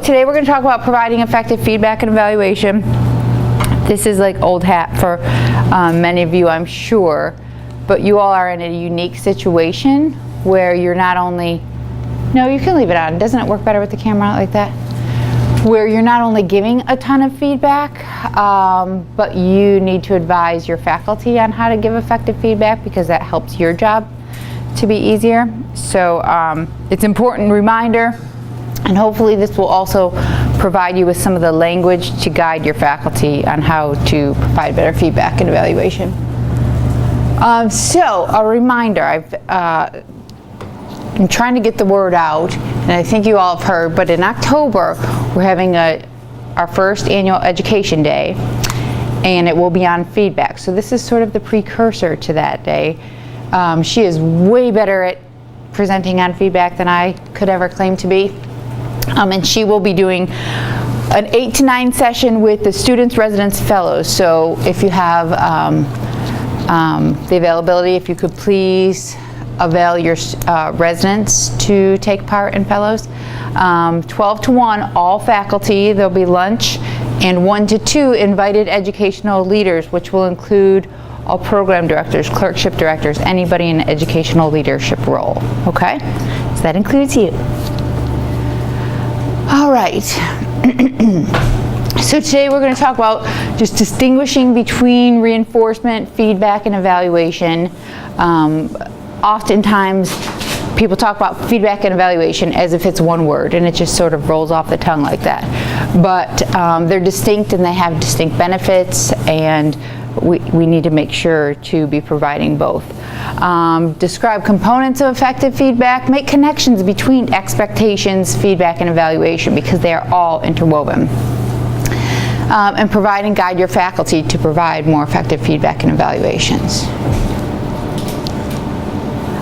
Today we're going to talk about providing effective feedback and evaluation. This is like old hat for many of you, I'm sure, but you all are in a unique situation where you're not only, no, you can leave it on, doesn't it work better with the camera like that? Where you're not only giving a ton of feedback, but you need to advise your faculty on how to give effective feedback because that helps your job to be easier. So it's an important reminder. And hopefully this will also provide you with some of the language to guide your faculty on how to provide better feedback and evaluation. So a reminder, I'm trying to get the word out, and I think you all have heard, but in October we're having our first annual education day, and it will be on feedback. So this is sort of the precursor to that day. She is way better at presenting on feedback than I could ever claim to be. And she will be doing an 8 to 9 session with the students, residents, fellows. So if you have the availability, if you could please avail your residents to take part in fellows. 12 to 1, all faculty, there'll be lunch, and 1 to 2 invited educational leaders, which will include all program directors, clerkship directors, anybody in an educational leadership role, okay? So that includes you. All right, so today we're going to talk about just distinguishing between reinforcement, feedback, and evaluation. Oftentimes people talk about feedback and evaluation as if it's one word, and it just sort of rolls off the tongue like that. But they're distinct and they have distinct benefits, and we need to make sure to be providing both. Describe components of effective feedback, make connections between expectations, feedback, and evaluation because they are all interwoven. And provide and guide your faculty to provide more effective feedback and evaluations.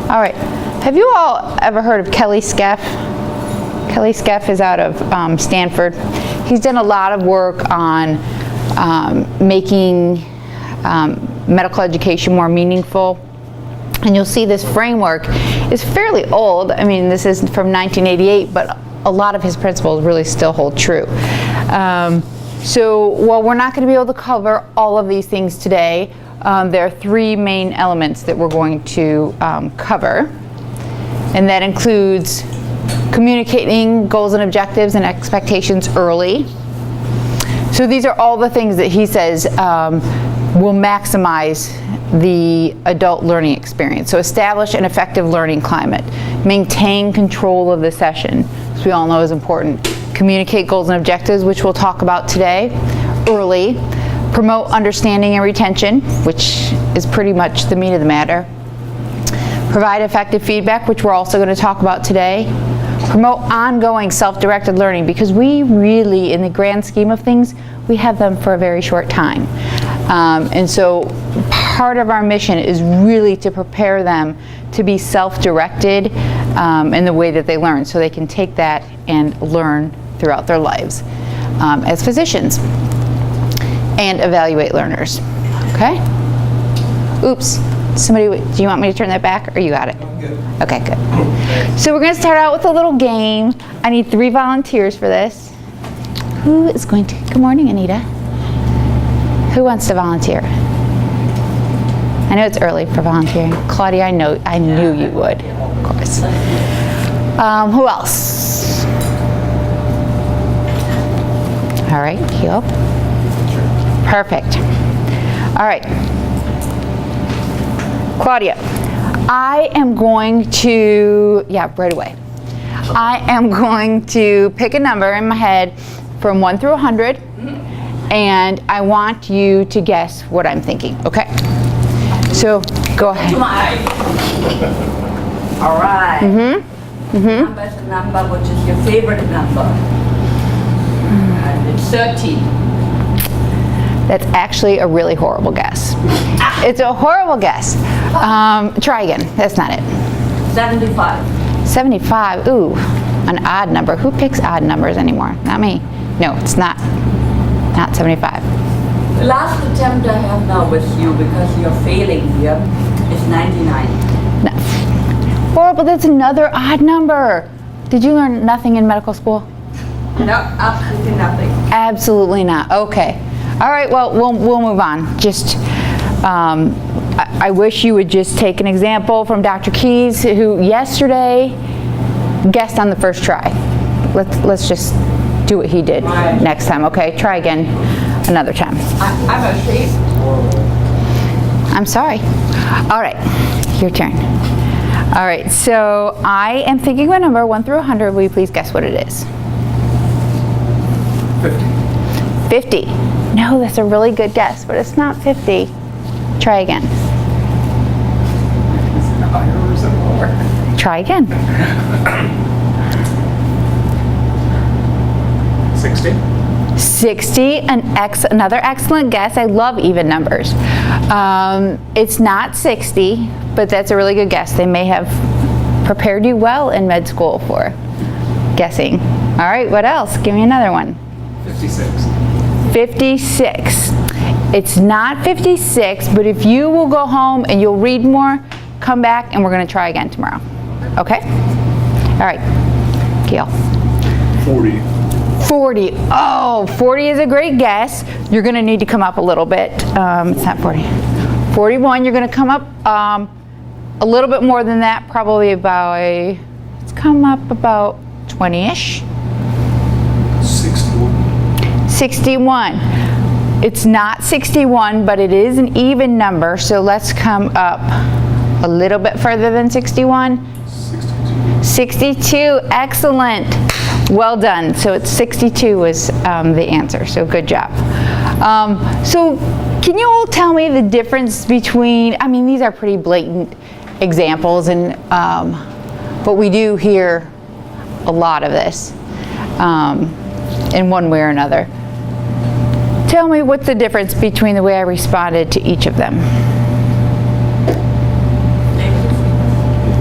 All right, have you all ever heard of Kelly Skeff? Kelly Skeff is out of Stanford. He's done a lot of work on making medical education more meaningful. And you'll see this framework is fairly old. I mean, this is from 1988, but a lot of his principles really still hold true. So while we're not going to be able to cover all of these things today, there are 3 main elements that we're going to cover. And that includes communicating goals and objectives and expectations early. So these are all the things that he says will maximize the adult learning experience. So establish an effective learning climate. Maintain control of the session, which we all know is important. Communicate goals and objectives, which we'll talk about today, early. Promote understanding and retention, which is pretty much the meat of the matter. Provide effective feedback, which we're also going to talk about today. Promote ongoing self-directed learning, because we really, in the grand scheme of things, we have them for a very short time. And so part of our mission is really to prepare them to be self-directed in the way that they learn, so they can take that and learn throughout their lives as physicians and evaluate learners. Okay? Oops. Somebody, do you want me to turn that back, or you got it? I'm good. Okay, good. So we're going to start out with a little game. I need 3 volunteers for this. Who is going to? Good morning, Anita. Who wants to volunteer? I know it's early for volunteering. Claudia, I knew you would, of course. Who else? All right, Keel. Perfect. All right. Claudia, I am going to, right away. I am going to pick a number in my head from 1 through 100, and I want you to guess what I'm thinking, okay? So, go ahead. All right. Number is a number, which is your favorite number? And it's 13. That's actually a really horrible guess. It's a horrible guess. Try again. That's not it. 75. 75. Ooh, an odd number. Who picks odd numbers anymore? Not me. No, it's not 75. The last attempt I have now with you, because you're failing here, is 99. No. Horrible. That's another odd number. Did you learn nothing in medical school? No, absolutely nothing. Absolutely not. Okay. All right. Well, we'll move on. Just, I wish you would just take an example from Dr. Keys, who yesterday guessed on the first try. Let's just do what he did next time. Okay. Try again another time. I'm ashamed. Horrible. I'm sorry. All right. Your turn. All right. So I am thinking of a number 1 through 100. Will you please guess what it is? 50. 50. No, that's a really good guess, but it's not 50. Try again. Is it higher or is it lower? Try again. 60. 60, another excellent guess. I love even numbers. It's not 60, but that's a really good guess. They may have prepared you well in med school for guessing. All right, what else? Give me another one. 56. 56. It's not 56, but if you will go home and you'll read more, come back and we're going to try again tomorrow. Okay? All right. Gail. 40. 40. Oh, 40 is a great guess. You're going to need to come up a little bit. It's not 40. 41, you're going to come up a little bit more than that, probably about, let's come up about 20-ish. 61. 61. It's not 61, but it is an even number, so let's come up a little bit further than 61. 62. 62, excellent. Well done. So it's 62 was the answer, so good job. So can you all tell me the difference between, I mean, these are pretty blatant examples, and but we do hear a lot of this in one way or another. Tell me what's the difference between the way I responded to each of them.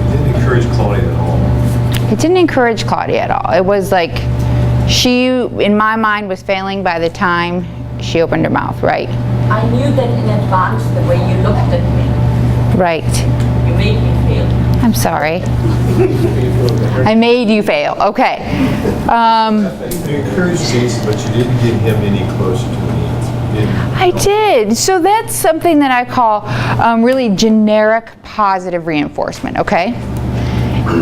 It didn't encourage Claudia at all. It didn't encourage Claudia at all. It was like she, in my mind, was failing by the time she opened her mouth, right? I knew that in advance the way you looked at me. Right. You made me feel. I'm sorry. I made you fail. Okay. You encouraged Casey, but you didn't get him any closer to the answer. You didn't. I did. So that's something that I call really generic positive reinforcement, okay?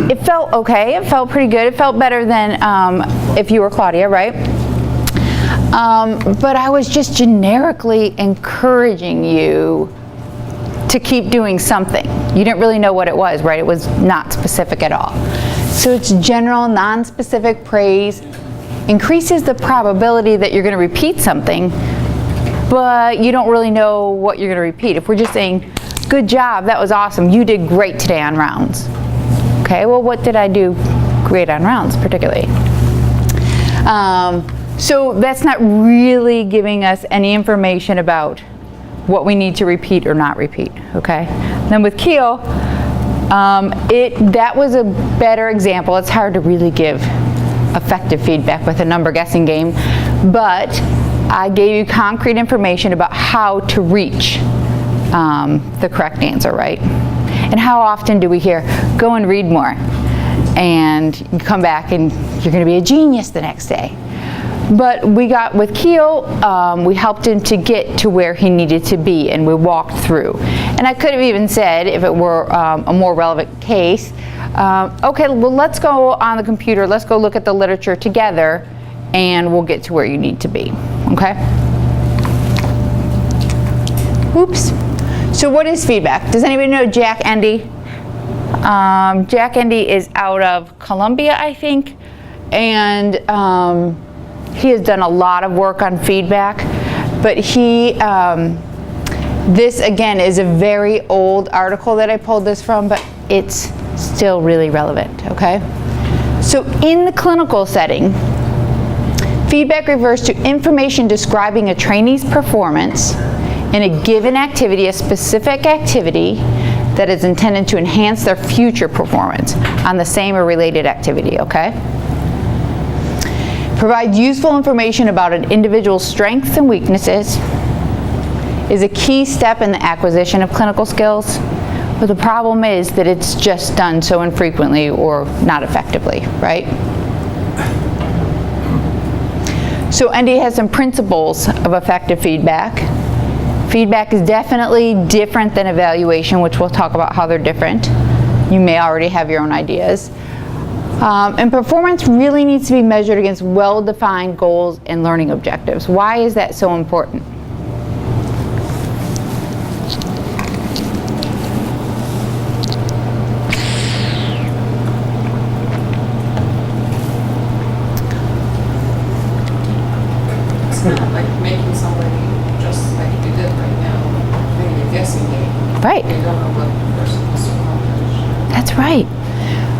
It felt okay. It felt pretty good. It felt better than if you were Claudia, right? But I was just generically encouraging you to keep doing something. You didn't really know what it was, right? It was not specific at all. So it's general, non-specific praise increases the probability that you're going to repeat something, but you don't really know what you're going to repeat. If we're just saying, good job, that was awesome, you did great today on rounds. Okay, well, what did I do great on rounds particularly? So that's not really giving us any information about what we need to repeat or not repeat, okay? Then with Keel, that was a better example. It's hard to really give effective feedback with a number guessing game, but I gave you concrete information about how to reach the correct answer, right? And how often do we hear, go and read more, and you come back and you're going to be a genius the next day. But we got with Keel, we helped him to get to where he needed to be, and we walked through. And I could have even said, if it were a more relevant case, okay, well, let's go on the computer, let's go look at the literature together, and we'll get to where you need to be, okay? Oops. So what is feedback? Does anybody know Jack Endy? Jack Endy is out of Columbia, I think, and he has done a lot of work on feedback, but this again is a very old article that I pulled this from, but it's still really relevant, okay? So in the clinical setting, feedback refers to information describing a trainee's performance in a given activity, a specific activity that is intended to enhance their future performance on the same or related activity, okay? Provide useful information about an individual's strengths and weaknesses, is a key step in the acquisition of clinical skills, but the problem is that it's just done so infrequently or not effectively, right? So ND has some principles of effective feedback. Feedback is definitely different than evaluation, which we'll talk about how they're different. You may already have your own ideas. And performance really needs to be measured against well-defined goals and learning objectives. Why is that so important? It's not like making somebody, just like you did right now, maybe a guessing game. Right. You don't know what the person is to accomplish. That's right.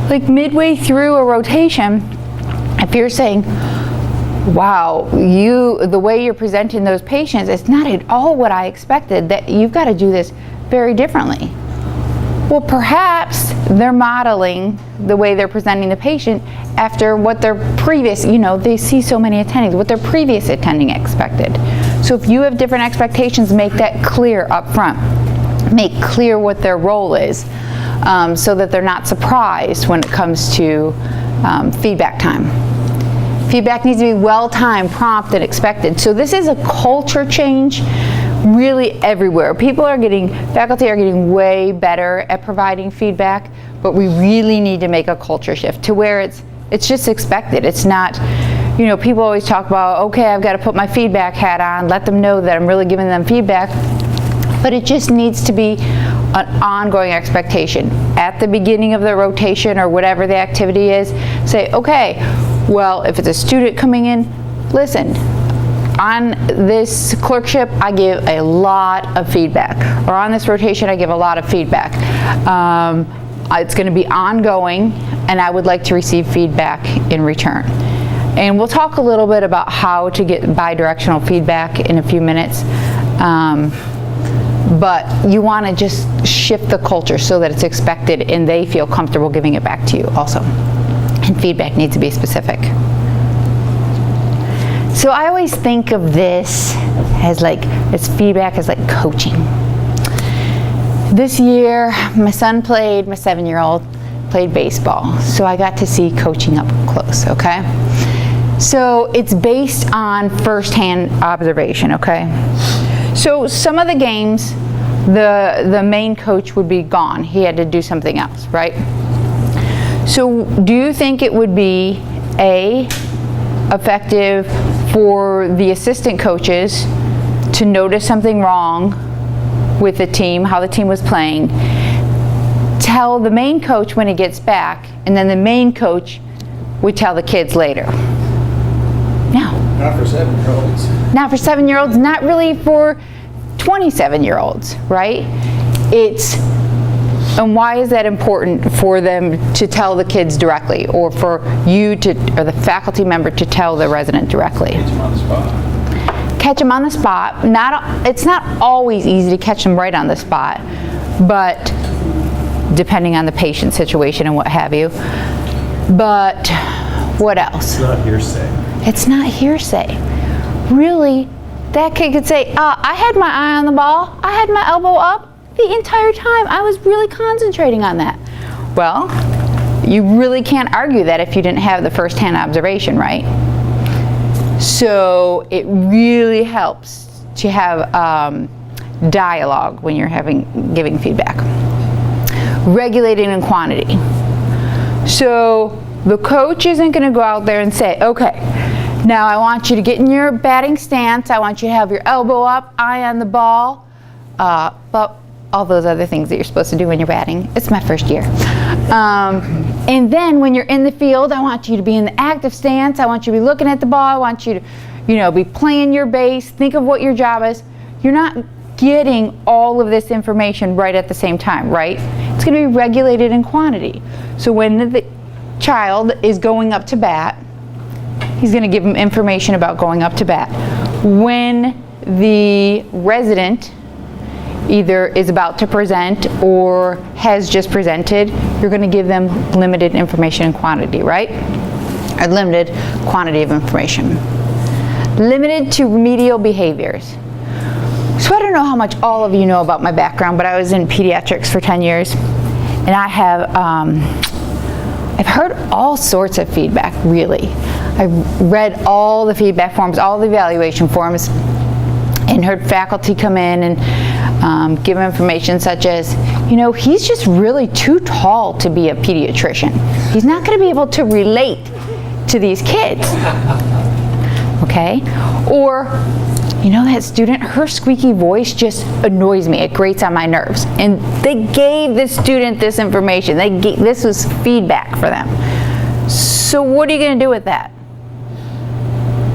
Like midway through a rotation, if you're saying, wow, the way you're presenting those patients is not at all what I expected, that you've got to do this very differently. Well, perhaps they're modeling the way they're presenting the patient after what their previous, they see so many attendings, what their previous attending expected. So if you have different expectations, make that clear up front. Make clear what their role is, so that they're not surprised when it comes to feedback time. Feedback needs to be well-timed, prompt, and expected. So this is a culture change really everywhere. Faculty are getting way better at providing feedback, but we really need to make a culture shift to where it's just expected. It's not, people always talk about, okay, I've got to put my feedback hat on, let them know that I'm really giving them feedback, but it just needs to be an ongoing expectation. At the beginning of the rotation or whatever the activity is, say, okay, well, if it's a student coming in, listen, on this clerkship, I give a lot of feedback. Or on this rotation, I give a lot of feedback. It's going to be ongoing, and I would like to receive feedback in return. And we'll talk a little bit about how to get bi-directional feedback in a few minutes. But you want to just shift the culture so that it's expected and they feel comfortable giving it back to you also. And feedback needs to be specific. So I always think of this as feedback as like coaching. This year, my 7-year-old played baseball. So I got to see coaching up close, okay? So it's based on firsthand observation, okay? So some of the games, the main coach would be gone. He had to do something else, right? So do you think it would be effective for the assistant coaches to notice something wrong with the team, how the team was playing, tell the main coach when he gets back, and then the main coach would tell the kids later? No. Not for 7-year-olds. Not for 7-year-olds, not really for 27-year-olds, right? And why is that important for them to tell the kids directly, or for you or the faculty member to tell the resident directly? Catch them on the spot. Catch them on the spot. It's not always easy to catch them right on the spot, but depending on the patient situation and what have you. But what else? It's not hearsay. It's not hearsay. Really, that kid could say, I had my eye on the ball, I had my elbow up the entire time. I was really concentrating on that. Well, you really can't argue that if you didn't have the first-hand observation, right? So it really helps to have dialogue when you're giving feedback. Regulating in quantity. So the coach isn't going to go out there and say, okay, now I want you to get in your batting stance. I want you to have your elbow up, eye on the ball, but all those other things that you're supposed to do when you're batting. It's my first year. And then when you're in the field, I want you to be in the active stance. I want you to be looking at the ball. I want you to, be playing your base. Think of what your job is. You're not getting all of this information right at the same time, right? It's going to be regulated in quantity. So when the child is going up to bat, he's going to give them information about going up to bat. When the resident either is about to present or has just presented, you're going to give them limited information and quantity, right? Or limited quantity of information. Limited to remedial behaviors. So I don't know how much all of you know about my background, but I was in pediatrics for 10 years, and I have I've heard all sorts of feedback, really. I read all the feedback forms, all the evaluation forms, and heard faculty come in and give information such as, he's just really too tall to be a pediatrician. He's not going to be able to relate to these kids. Okay? Or, that student, her squeaky voice just annoys me. It grates on my nerves. And they gave this student this information. This was feedback for them. So what are you going to do with that?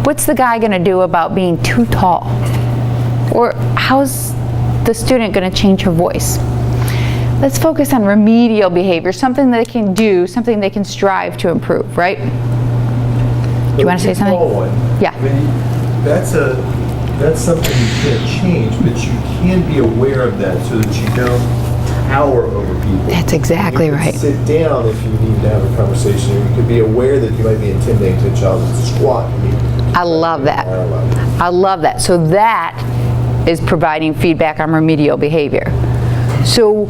What's the guy going to do about being too tall? Or how's the student going to change her voice? Let's focus on remedial behavior, something they can do, something they can strive to improve, right? Do you want to say something? Yeah. I mean, that's something you can't change, but you can be aware of that so that you don't tower over people. That's exactly you can right. Sit down if you need to have a conversation. You can be aware that you might be intimidating to a child that's a squat. I love that. I love that. So that is providing feedback on remedial behavior. So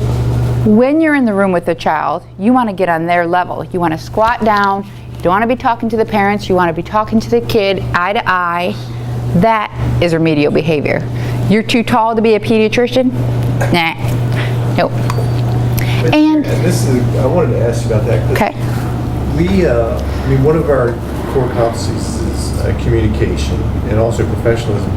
when you're in the room with a child, you want to get on their level. You want to squat down. You don't want to be talking to the parents. You want to be talking to the kid eye to eye. That is remedial behavior. You're too tall to be a pediatrician? Nah. Nope. And I wanted to ask you about that. Okay. One of our core competencies is communication and also professionalism.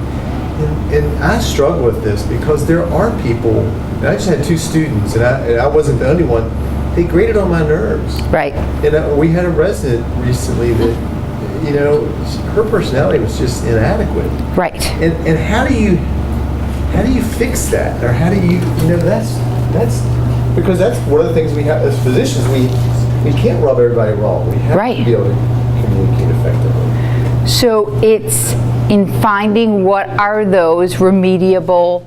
And I struggle with this because there are people, and I just had 2 students, and I wasn't the only one, they grated on my nerves. right. And we had a resident recently that, her personality was just inadequate. Right. And how do you fix that? Or how do you, that's because that's one of the things we have as physicians, we can't rub everybody wrong. We have Right. to be able to communicate effectively. So it's in finding what are those remediable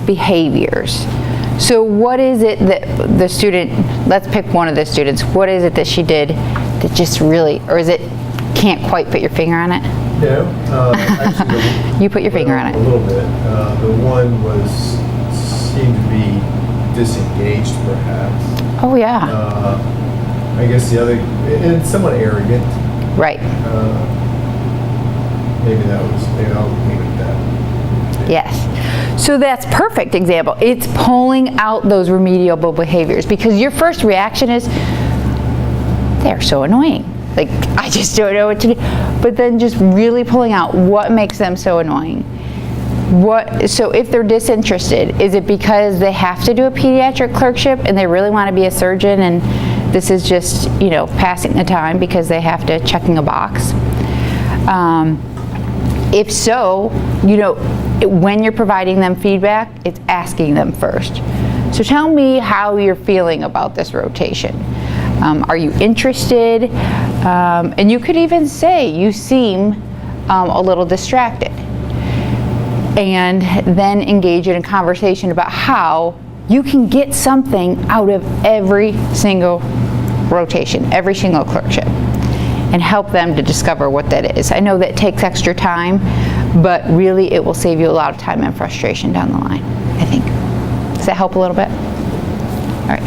behaviors. So what is it that the student, let's pick one of the students, what is it that she did that just really, or is it can't quite put your finger on it? No, actually, You put your finger on a it. little bit. The one seemed to be disengaged, perhaps. Oh yeah, I guess the other, and somewhat arrogant. right. Maybe I'll leave it at that. Yes. So that's perfect example. It's pulling out those remediable behaviors because your first reaction is, they're so annoying. Like, I just don't know what to do. But then just really pulling out what makes them so annoying. So if they're disinterested, is it because they have to do a pediatric clerkship and they really want to be a surgeon and this is just, passing the time because they have to checking a box? If so, when you're providing them feedback, it's asking them first. So tell me how you're feeling about this rotation. Are you interested? And you could even say you seem a little distracted. And then engage in a conversation about how you can get something out of every single rotation, every single clerkship, and help them to discover what that is. I know that takes extra time, but really it will save you a lot of time and frustration down the line, I think. Does that help a little bit? All right.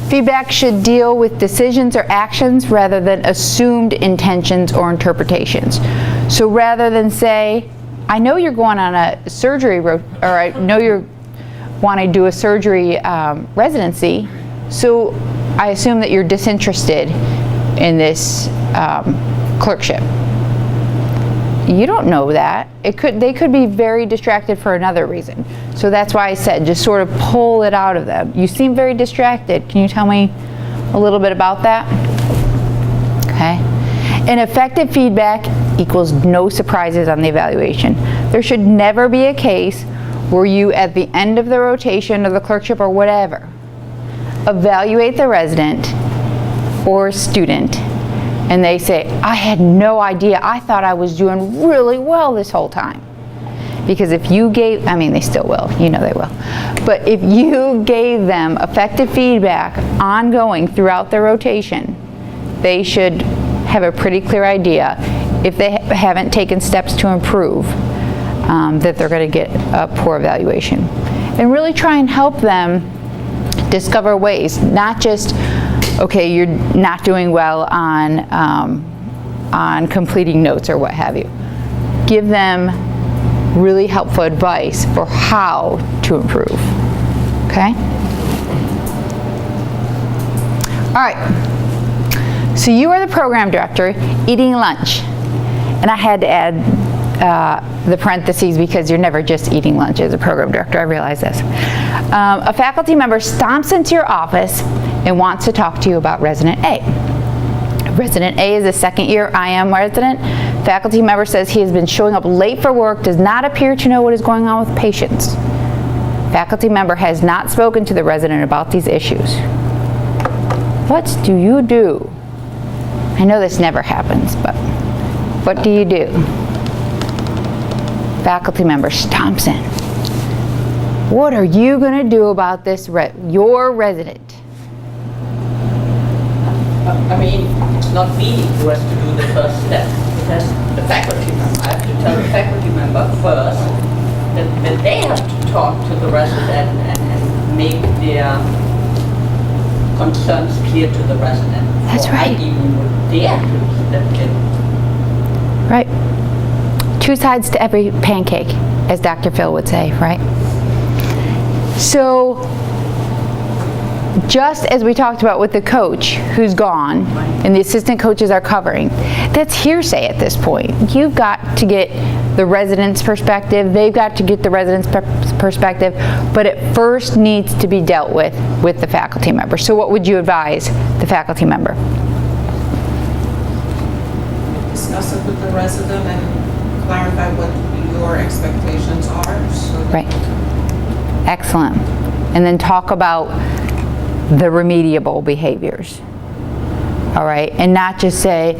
Feedback should deal with decisions or actions rather than assumed intentions or interpretations. So rather than say, I know you're going on a surgery, or I know you want to do a surgery residency, so I assume that you're disinterested in this clerkship. You don't know that. They could be very distracted for another reason. So that's why I said just sort of pull it out of them. You seem very distracted. Can you tell me a little bit about that? Okay. And effective feedback equals no surprises on the evaluation. There should never be a case where you, at the end of the rotation or the clerkship or whatever, evaluate the resident or student and they say, I had no idea. I thought I was doing really well this whole time. Because if you gave, they still will, they will. But if you gave them effective feedback ongoing throughout the rotation, they should have a pretty clear idea, if they haven't taken steps to improve, that they're going to get a poor evaluation. And really try and help them discover ways, not just, okay, you're not doing well on completing notes or what have you. Give them really helpful advice for how to improve, okay? All right, so you are the program director eating lunch, and I had to add the parentheses because you're never just eating lunch as a program director, I realize this. A faculty member stomps into your office and wants to talk to you about resident A. Resident A is a second-year IM resident. Faculty member says he has been showing up late for work, does not appear to know what is going on with patients. Faculty member has not spoken to the resident about these issues. What do you do? I know this never happens, but what do you do? Faculty member stomps in. What are you going to do about this, your resident? I mean, it's not me who has to do the first step. It has the faculty member. I have to tell the faculty member first that they have to talk to the resident and make their concerns clear to the resident. That's Or right. I even would dare to step in. Right. Two sides to every pancake, as Dr. Phil would say, right? So, just as we talked about with the coach who's gone and the assistant coaches are covering, that's hearsay at this point. You've got to get the resident's perspective, they've got to get the resident's perspective, but it first needs to be dealt with the faculty member. So what would you advise the faculty member? Discuss it with the resident and clarify what your expectations are. So that Right. Excellent. And then talk about the remediable behaviors. All right, and not just say,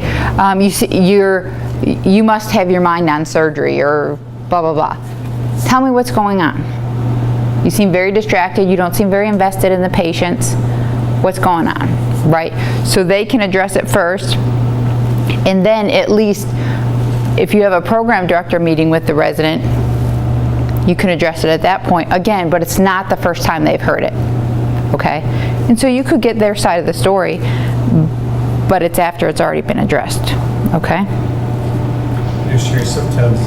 you must have your mind on surgery or blah, blah, blah. Tell me what's going on. You seem very distracted. You don't seem very invested in the patients. What's going on, right? So they can address it first. And then at least if you have a program director meeting with the resident, you can address it at that point again, but it's not the first time they've heard it, okay? And so you could get their side of the story, but it's after it's already been addressed, okay? You know, Sherry, sometimes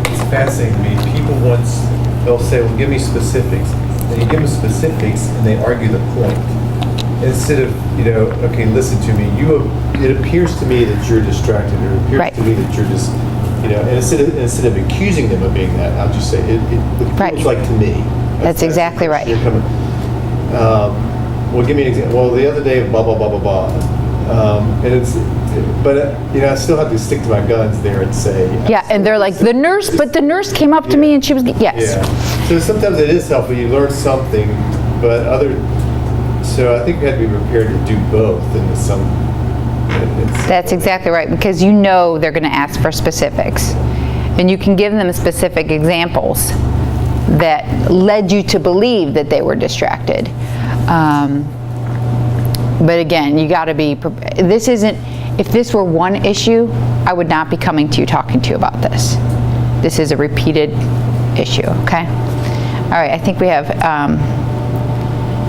it's fascinating to me. People they'll say, well, give me specifics. And you give them specifics and they argue the point. Instead of, okay, listen to me. It appears to me that you're distracted, or it appears Right. to me that you're just, and instead of accusing them of being that, I'll just say, it Right. feels like to me. That's exactly right. You're coming, well, give me an example. Well, the other day, blah, blah, blah, blah, blah. I still have to stick to my guns there and say. Yeah, and they're like, the nurse came up to me and she was, yes. Yeah. So sometimes it is helpful. You learn something, but so I think you have to be prepared to do both in some. That's exactly right, because you know they're going to ask for specifics. And you can give them specific examples that led you to believe that they were distracted. But again, you got to be, if this were one issue, I would not be coming to you talking to you about this. This is a repeated issue, okay? All right, I think we have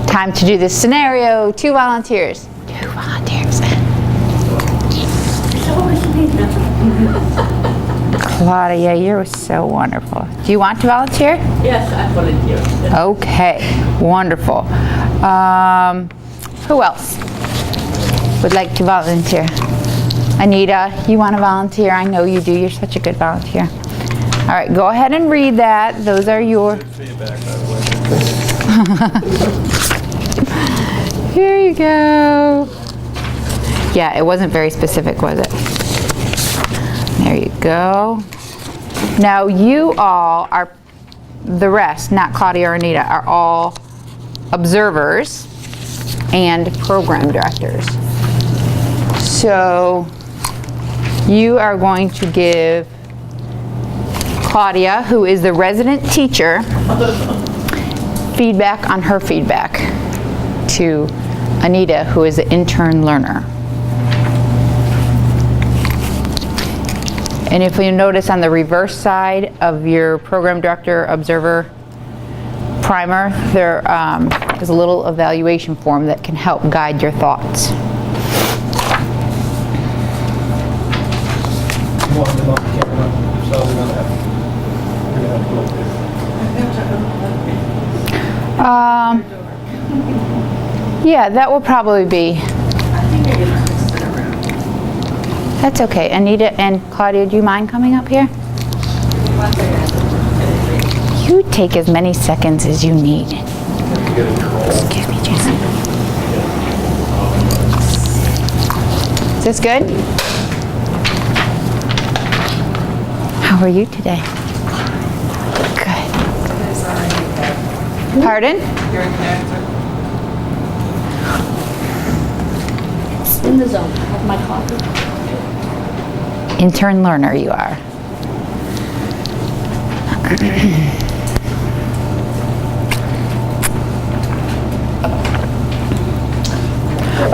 time to do this scenario. 2 volunteers. 2 volunteers. Claudia, you're so wonderful. Do you want to volunteer? Yes, I volunteer. Okay, wonderful. Who else would like to volunteer? Anita, you want to volunteer? I know you do. You're such a good volunteer. All right, go ahead and read that. Those are your... Feedback, by the way. Here you go. Yeah, it wasn't very specific, was it? There you go. Now you all are, the rest, not Claudia or Anita, are all observers and program directors. So you are going to give Claudia, who is the resident teacher, feedback on her feedback to Anita, who is the intern learner. And if you notice on the reverse side of your program director observer primer, there is a little evaluation form that can help guide your thoughts. want them on camera, so we're gonna have to go with Yeah, that will probably be, I think I can just sit around. that's okay. Anita and Claudia, do you mind coming up here? One second. You take as many seconds as you need. You get a call. Excuse me, Jason. Is this good? How are you today? Good. It's already Pardon? You're in character. In the zone. Have my coffee. Intern learner you are.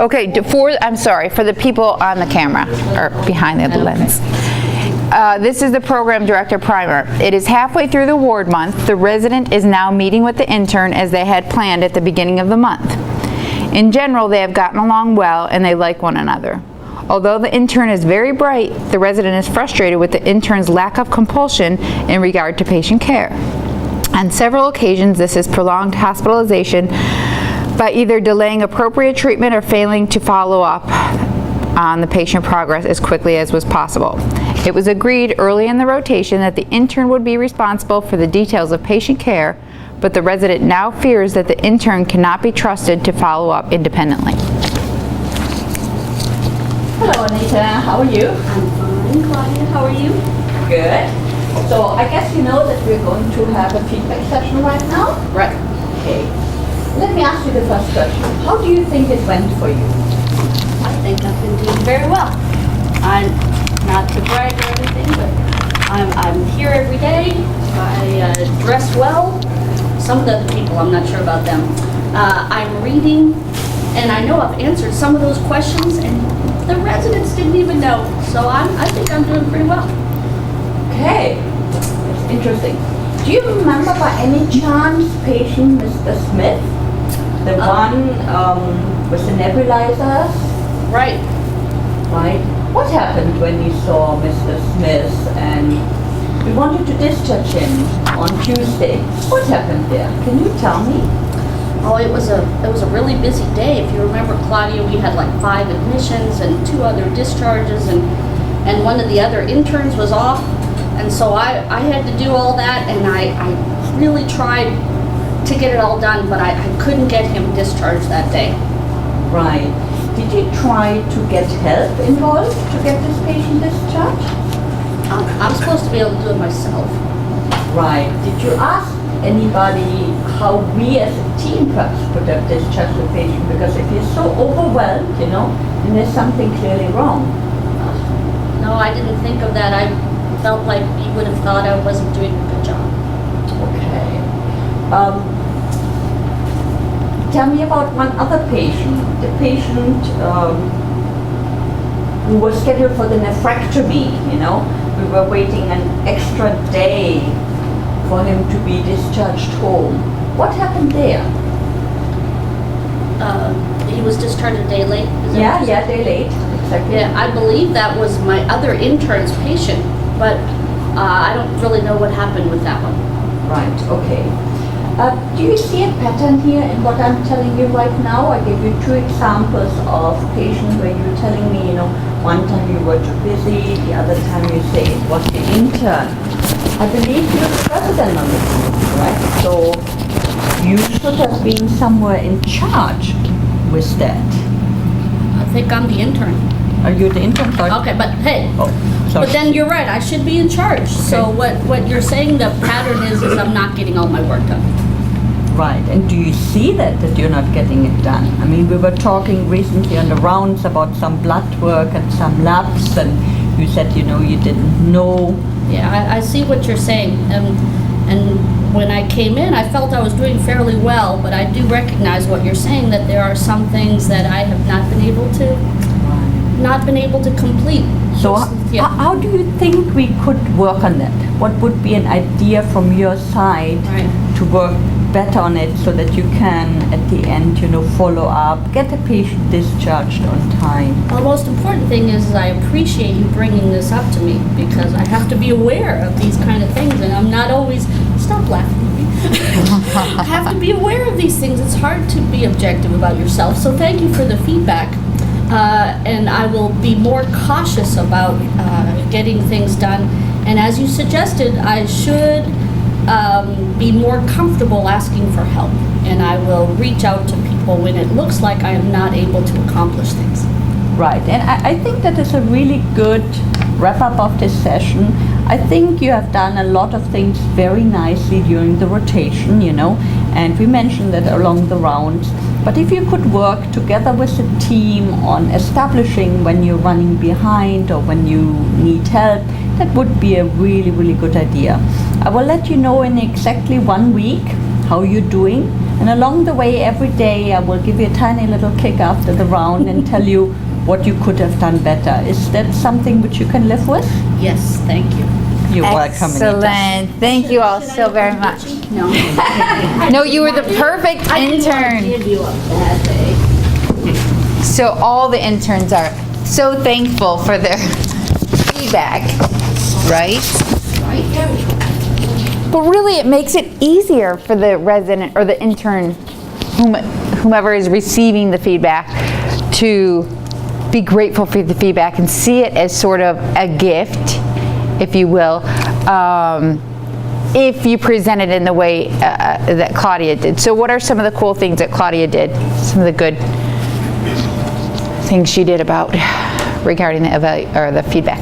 Okay, I'm sorry, for the people on the camera, or behind the lens. This is the program director primer. It is halfway through the ward month. The resident is now meeting with the intern as they had planned at the beginning of the month. In general, they have gotten along well and they like one another. Although the intern is very bright, the resident is frustrated with the intern's lack of compulsion in regard to patient care. On several occasions, this is prolonged hospitalization by either delaying appropriate treatment or failing to follow up on the patient progress as quickly as was possible. It was agreed early in the rotation that the intern would be responsible for the details of patient care, but the resident now fears that the intern cannot be trusted to follow up independently. Hello, Anita. How are you? I'm fine. Claudia, how are you? Good. So I guess you know that we're going to have a feedback session right now? Right. Okay. Let me ask you the first question. How do you think it went for you? I think I've been doing very well. I'm not to brag or anything, but I'm here every day. I dress well. Some of the other people, I'm not sure about them. I'm reading, and I know I've answered some of those questions, and the residents didn't even know. So I think I'm doing pretty well. Okay. That's interesting. Do you remember by any chance patient Mr. Smith? The one with the nebulizers? Right. Right. What happened when you saw Mr. Smith and we wanted to discharge him on Tuesday? What happened there? Can you tell me? Oh, it was a really busy day. If you remember, Claudia, we had like 5 admissions and 2 other discharges, and one of the other interns was off, and so I had to do all that, and I really tried to get it all done, but I couldn't get him discharged that day. Right. Did you try to get help involved to get this patient discharged? I'm supposed to be able to do it myself. Right. Did you ask anybody how we as a team perhaps could have discharged the patient? Because if you're so overwhelmed, then there's something clearly wrong. No, I didn't think of that. I felt like you would have thought I wasn't doing a good job. Okay. Tell me about one other patient. The patient who was scheduled for the nephrectomy, We were waiting an extra day for him to be discharged home. What happened there? He was discharged a day late. Is that what you said? Yeah, day late. Exactly. Yeah, I believe that was my other intern's patient, but I don't really know what happened with that one. Right, okay. Do you see a pattern here in what I'm telling you right now? I give you 2 examples of patients where you're telling me, one time you were too busy, the other time you say it was the intern. I believe you're the president on the group, right? So you should have been somewhere in charge with that. I think I'm the intern. Are you the intern? Sorry. Okay, but hey, Oh, sorry. but then you're right, I should be in charge. So what you're saying the pattern is I'm not getting all my work done. Right, and do you see that you're not getting it done? I mean, we were talking recently on the rounds about some blood work and some labs, and you said, you didn't know. Yeah, I see what you're saying. And when I came in, I felt I was doing fairly well, but I do recognize what you're saying, that there are some things that I have not been able to complete. So Yeah. how do you think we could work on that? What would be an idea from your side Right. to work better on it so that you can, at the end, follow up, get the patient discharged on time. Well, the most important thing is I appreciate you bringing this up to me because I have to be aware of these kind of things, and I'm not always, stop laughing at me. I have to be aware of these things. It's hard to be objective about yourself, so thank you for the feedback. And I will be more cautious about getting things done. And as you suggested, I should be more comfortable asking for help. And I will reach out to people when it looks like I am not able to accomplish things. Right, and I think that is a really good wrap-up of this session. I think you have done a lot of things very nicely during the rotation, and we mentioned that along the rounds. But if you could work together with the team on establishing when you're running behind or when you need help, that would be a really, really good idea. I will let you know in exactly 1 week how you're doing. And along the way, every day, I will give you a tiny little kick after the round and tell you what you could have done better. Is that something which you can live with? Yes, thank you. You're welcome, Anita. Excellent. Thank you all so very much. No. No, you were the perfect I didn't want to intern. give you a bad day. So all the interns are so thankful for their feedback, right? But really, it makes it easier for the resident or the intern, whomever is receiving the feedback, to be grateful for the feedback and see it as sort of a gift, if you will, if you present it in the way that Claudia did. So what are some of the cool things that Claudia did? Some of the good things she did about regarding the feedback?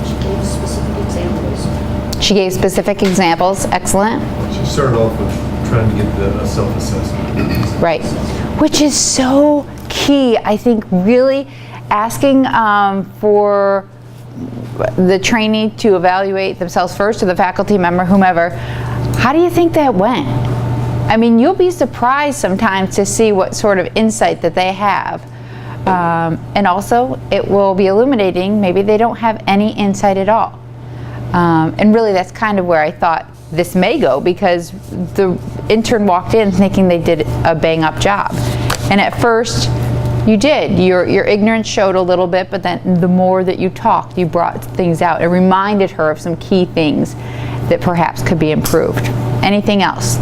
She gave specific examples. She gave specific examples. Excellent. She started off with trying to get the self-assessment. Right. Which is so key. I think really asking for the trainee to evaluate themselves first, or the faculty member, whomever. How do you think that went? I mean, you'll be surprised sometimes to see what sort of insight that they have. And also, it will be illuminating. Maybe they don't have any insight at all. And really, that's kind of where I thought this may go, because the intern walked in thinking they did a bang-up job. And at first, you did. Your ignorance showed a little bit, but then the more that you talked, you brought things out. It reminded her of some key things that perhaps could be improved. Anything else?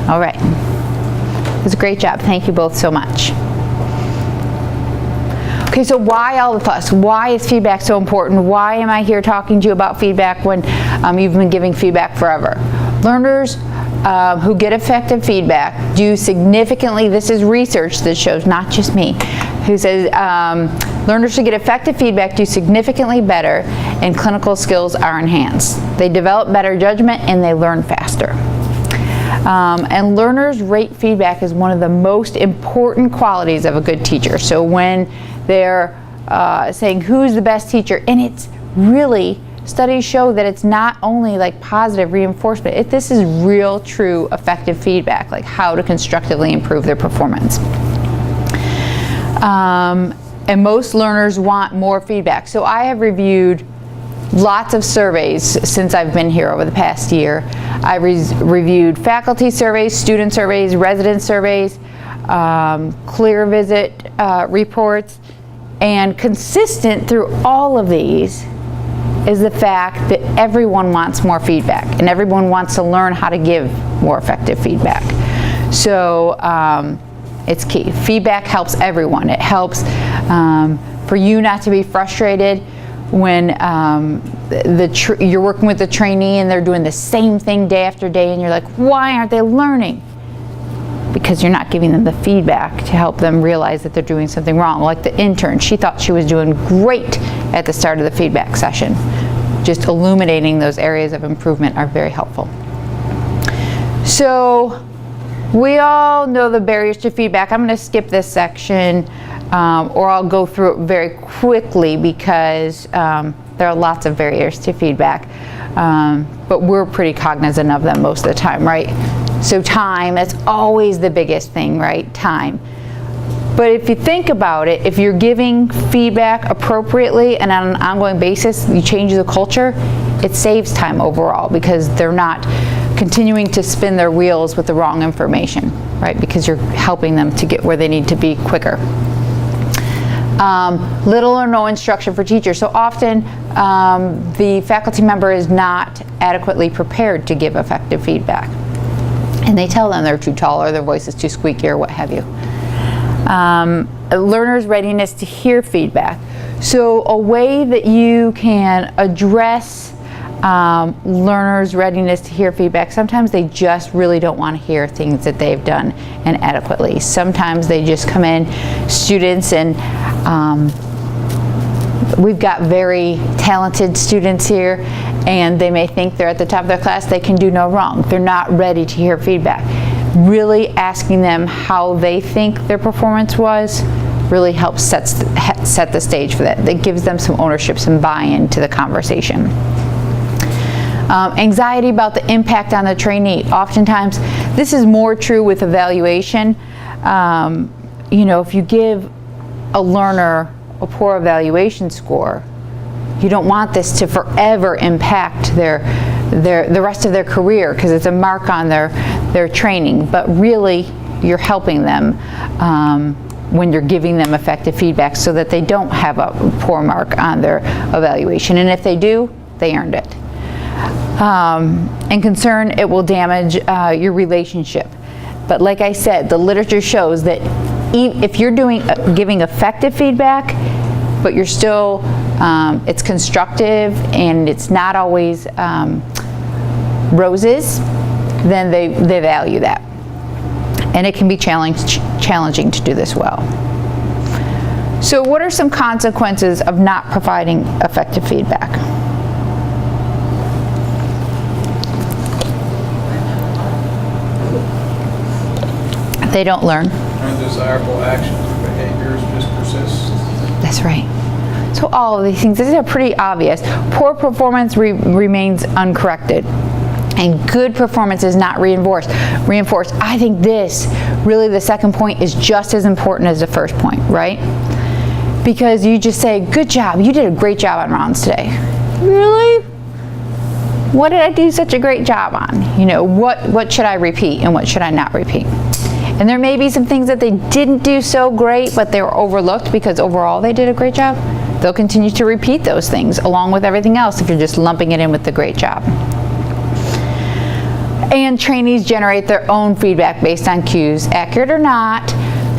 All right. It was a great job. Thank you both so much. Okay, so why all the fuss? Why is feedback so important? Why am I here talking to you about feedback when you've been giving feedback forever? Learners who get effective feedback do significantly, this is research that shows, not just me, who says learners who get effective feedback do significantly better and clinical skills are enhanced. They develop better judgment and they learn faster. And learners rate feedback as one of the most important qualities of a good teacher. So when they're saying who's the best teacher, and it's really, studies show that it's not only like positive reinforcement, this is real, true, effective feedback, like how to constructively improve their performance. And most learners want more feedback. So I have reviewed lots of surveys since I've been here over the past year. I reviewed faculty surveys, student surveys, resident surveys, clear visit reports, and consistent through all of these is the fact that everyone wants more feedback and everyone wants to learn how to give more effective feedback. So it's key. Feedback helps everyone. It helps for you not to be frustrated when you're working with the trainee and they're doing the same thing day after day and you're like, why aren't they learning? Because you're not giving them the feedback to help them realize that they're doing something wrong. Like the intern, she thought she was doing great at the start of the feedback session. Just illuminating those areas of improvement are very helpful. So we all know the barriers to feedback. I'm going to skip this section or I'll go through it very quickly because there are lots of barriers to feedback, but we're pretty cognizant of them most of the time, right? So time, that's always the biggest thing, right? Time. But if you think about it, if you're giving feedback appropriately and on an ongoing basis, you change the culture, it saves time overall because they're not continuing to spin their wheels with the wrong information, right? Because you're helping them to get where they need to be quicker. Little or no instruction for teachers. So often the faculty member is not adequately prepared to give effective feedback. And they tell them they're too tall or their voice is too squeaky or what have you. Learners' readiness to hear feedback. So a way that you can address learners' readiness to hear feedback, sometimes they just really don't want to hear things that they've done inadequately. Sometimes they just come in, students, and we've got very talented students here, and they may think they're at the top of their class, they can do no wrong. They're not ready to hear feedback. Really asking them how they think their performance was really helps set the stage for that. That gives them some ownership, some buy-in to the conversation. Anxiety about the impact on the trainee. Oftentimes, this is more true with evaluation. You know, if you give a learner a poor evaluation score, you don't want this to forever impact the rest of their career because it's a mark on their training. But really, you're helping them when you're giving them effective feedback so that they don't have a poor mark on their evaluation. And if they do, they earned it. And concern, it will damage your relationship. But like I said, the literature shows that if you're giving effective feedback, but you're still, it's constructive and it's not always roses, then they value that. And it can be challenging to do this well. So what are some consequences of not providing effective feedback? They don't learn. Undesirable actions or behaviors just persist. That's right. So all of these things, these are pretty obvious. Poor performance remains uncorrected. And good performance is not reinforced. I think this, really the second point, is just as important as the first point, right? Because you just say, good job, you did a great job on rounds today. Really? What did I do such a great job on? You know, what should I repeat and what should I not repeat? And there may be some things that they didn't do so great, but they were overlooked because overall they did a great job. They'll continue to repeat those things along with everything else if you're just lumping it in with the great job. And trainees generate their own feedback based on cues, accurate or not.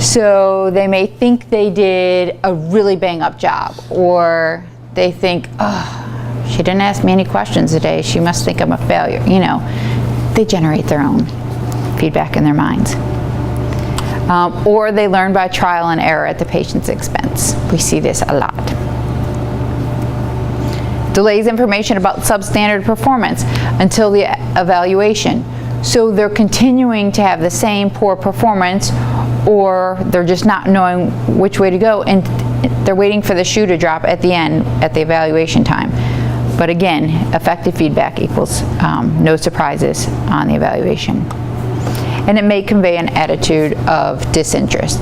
So they may think they did a really bang-up job, or they think, oh, she didn't ask me any questions today. She must think I'm a failure. You know, they generate their own feedback in their minds. Or they learn by trial and error at the patient's expense. We see this a lot. Delays information about substandard performance until the evaluation. So they're continuing to have the same poor performance, or they're just not knowing which way to go, and they're waiting for the shoe to drop at the end, at the evaluation time. But again, effective feedback equals no surprises on the evaluation. And it may convey an attitude of disinterest.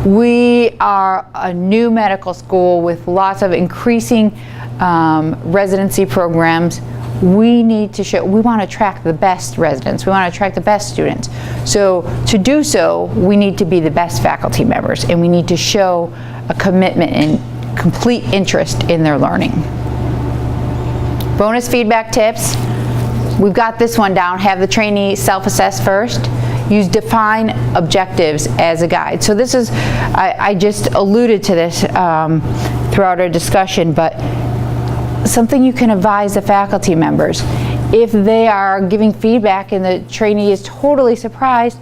We are a new medical school with lots of increasing residency programs. We need to show, we want to attract the best residents. We want to attract the best students. So to do so, we need to be the best faculty members, and we need to show a commitment and complete interest in their learning. Bonus feedback tips. We've got this one down. Have the trainee self-assess first. Use define objectives as a guide. So this is, I just alluded to this throughout our discussion, but something you can advise the faculty members. If they are giving feedback and the trainee is totally surprised,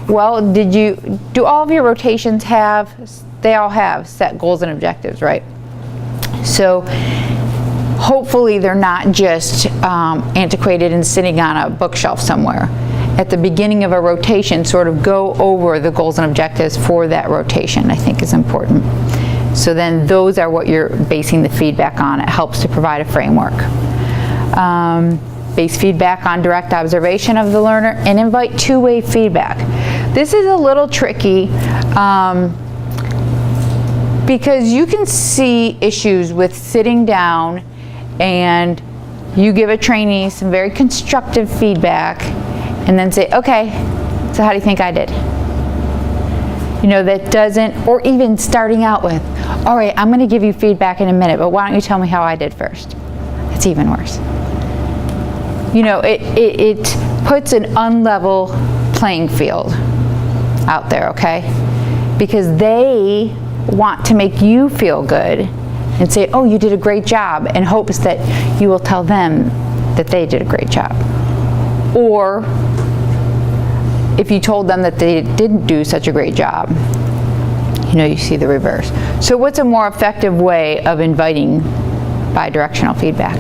well, do all of your rotations they all have set goals and objectives, right? So hopefully they're not just antiquated and sitting on a bookshelf somewhere. At the beginning of a rotation, sort of go over the goals and objectives for that rotation, I think is important. So then those are what you're basing the feedback on. It helps to provide a framework. Base feedback on direct observation of the learner and invite two-way feedback. This is a little tricky Because you can see issues with sitting down and you give a trainee some very constructive feedback and then say, okay, so how do you think I did? You know, that doesn't, or even starting out with, all right, I'm going to give you feedback in a minute, but why don't you tell me how I did first? It's even worse. You know, it puts an unlevel playing field out there, okay? Because they want to make you feel good and say, oh, you did a great job, in hopes that you will tell them that they did a great job. Or if you told them that they didn't do such a great job, you know, you see the reverse. So what's a more effective way of inviting bi-directional feedback?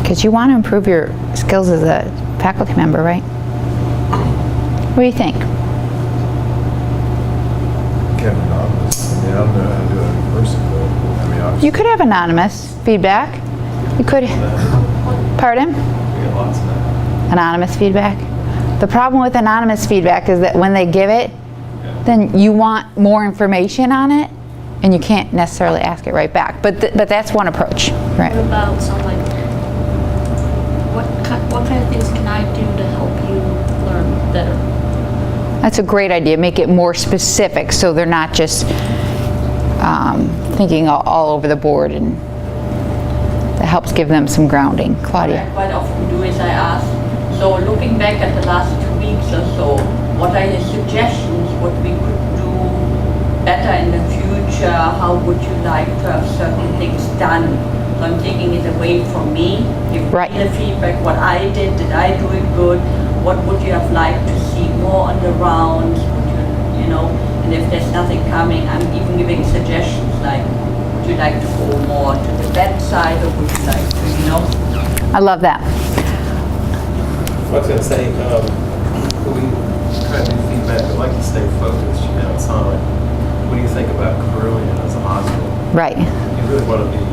Because you want to improve your skills as a faculty member, right? What do you think? Kind of anonymous. I mean, I don't know how to do it in person, but I mean, obviously. You could have anonymous feedback. You could, pardon? We get lots of that. Anonymous feedback. The problem with anonymous feedback is that when they give it, then you want more information on it, and you can't necessarily ask it right back. But that's one approach, right? What about some like, what kind of things can I do to help you learn better? That's a great idea. Make it more specific so they're not just thinking all over the board, and that helps give them some grounding. What I Claudia. quite often do is I ask, so looking back at the last 2 weeks or so, what are your suggestions, what we could do better in the future? How would you like to have certain things done? So I'm taking it away from me, give Right. me the feedback, what I did I do it good? What would you have liked to see more on the rounds? Would you know, and if there's nothing coming, I'm even giving suggestions like, would you like to go more to the bedside, or would you like to, you know? I love that. I was gonna say, when we try to do feedback, I'd like to stay focused, you know, it's not like, what do you think about Carillion as a hospital? Right. You really want to be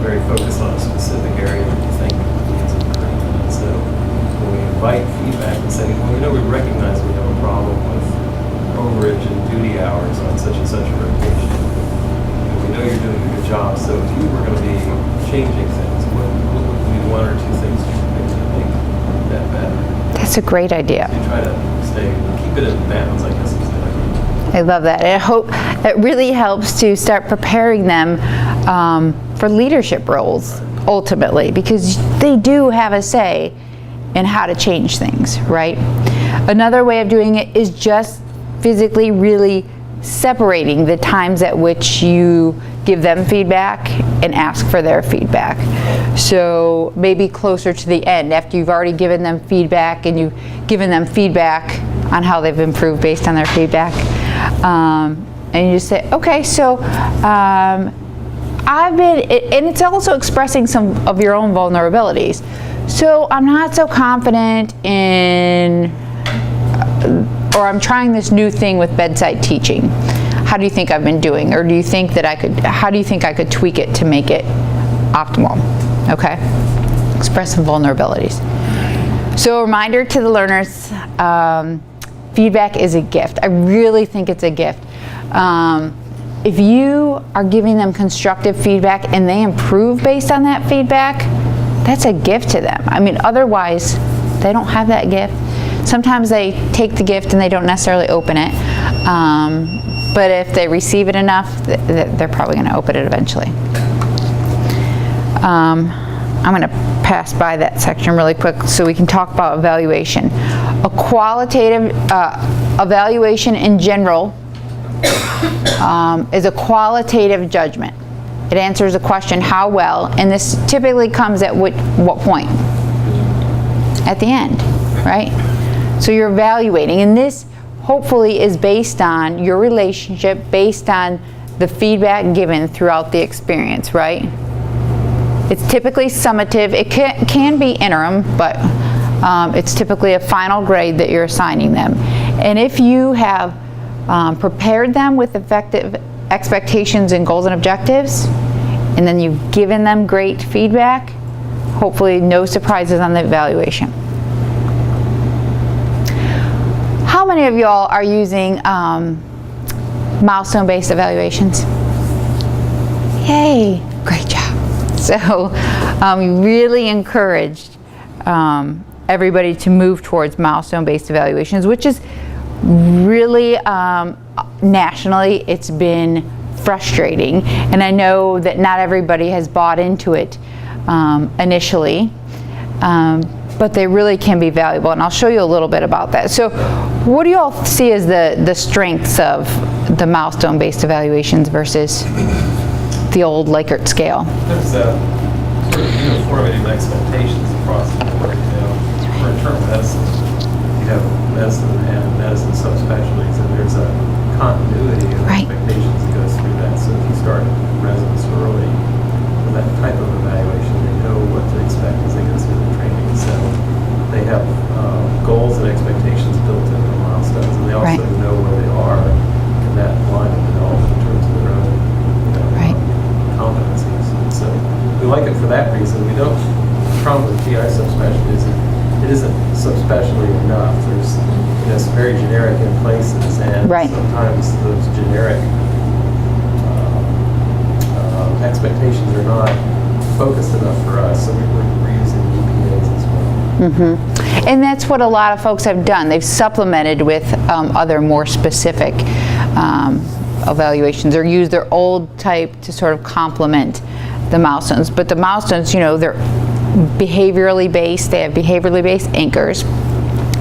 very focused on a specific area that you think needs improvement. And so when we invite feedback and say, well, we know we recognize we have a problem with overage and duty hours on such and such a rotation. And we know you're doing a good job, so if you were going to be changing things, what would be one or two things you would make to make that better? That's a great idea. You try to keep it in balance, I guess, is the idea. I love that. I hope it really helps to start preparing them for leadership roles ultimately, because they do have a say in how to change things, right? Another way of doing it is just physically really separating the times at which you give them feedback and ask for their feedback. So maybe closer to the end, after you've already given them feedback and you've given them feedback on how they've improved based on their feedback. And you just say, okay, so I've been, and it's also expressing some of your own vulnerabilities. So I'm not so confident in, or I'm trying this new thing with bedside teaching. How do you think I've been doing? Or do you think that how do you think I could tweak it to make it optimal? Okay? Express some vulnerabilities. So a reminder to the learners, feedback is a gift. I really think it's a gift. If you are giving them constructive feedback and they improve based on that feedback, that's a gift to them. I mean, otherwise, they don't have that gift. Sometimes they take the gift and they don't necessarily open it. But if they receive it enough, they're probably going to open it eventually. I'm going to pass by that section really quick so we can talk about evaluation. A qualitative evaluation in general is a qualitative judgment. It answers the question, how well, and this typically comes at what point? At the end, right? So you're evaluating, and this hopefully is based on your relationship, based on the feedback given throughout the experience, right? It's typically summative. It can be interim, but it's typically a final grade that you're assigning them. And if you have prepared them with effective expectations and goals and objectives, and then you've given them great feedback, hopefully no surprises on the evaluation. How many of y'all are using milestone-based evaluations? Yay, great job. So we really encouraged everybody to move towards milestone-based evaluations, which is really, nationally, it's been frustrating. And I know that not everybody has bought into it initially, but they really can be valuable. And I'll show you a little bit about that. So what do you all see as the strengths of the milestone-based evaluations versus the old Likert scale? There's sort of uniformity of expectations across the board. For internal medicine, you have medicine and medicine subspecialties, and there's a continuity of Right. expectations that goes through that. So if you start residents early with that type of evaluation, they know what to expect as they go through the training. So they have goals and expectations built into the milestones, and they also Right. know where they are in that line of development in terms of their own Right. competencies. And so we like it for that reason. We don't, the problem with PI subspecialty is it isn't subspecialty enough. There's, it's very generic in places, and Right. sometimes those generic expectations are not focused enough for us, so we're using EPAs as well. And that's what a lot of folks have done. They've supplemented with other more specific evaluations, or used their old type to sort of complement the milestones. But the milestones, they're behaviorally based. They have behaviorally based anchors.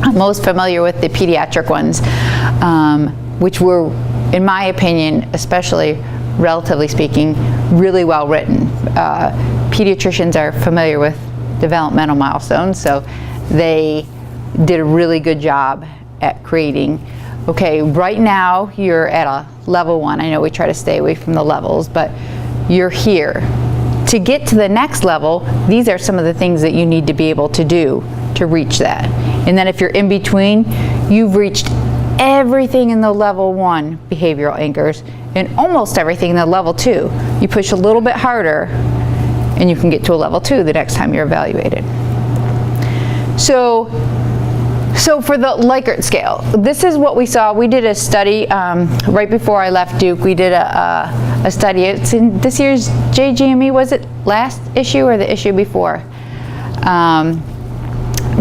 I'm most familiar with the pediatric ones, which were, in my opinion, especially relatively speaking, really well written. Pediatricians are familiar with developmental milestones, so they did a really good job at creating, okay, right now you're at a level 1. I know we try to stay away from the levels, but you're here. To get to the next level, these are some of the things that you need to be able to do to reach that. And then if you're in between, you've reached everything in the level 1 behavioral anchors and almost everything in the level 2. You push a little bit harder and you can get to a level 2 the next time you're evaluated. So for the Likert scale, this is what we saw. We did a study right before I left Duke. We did a study. It's in this year's JGME. Was it last issue or the issue before?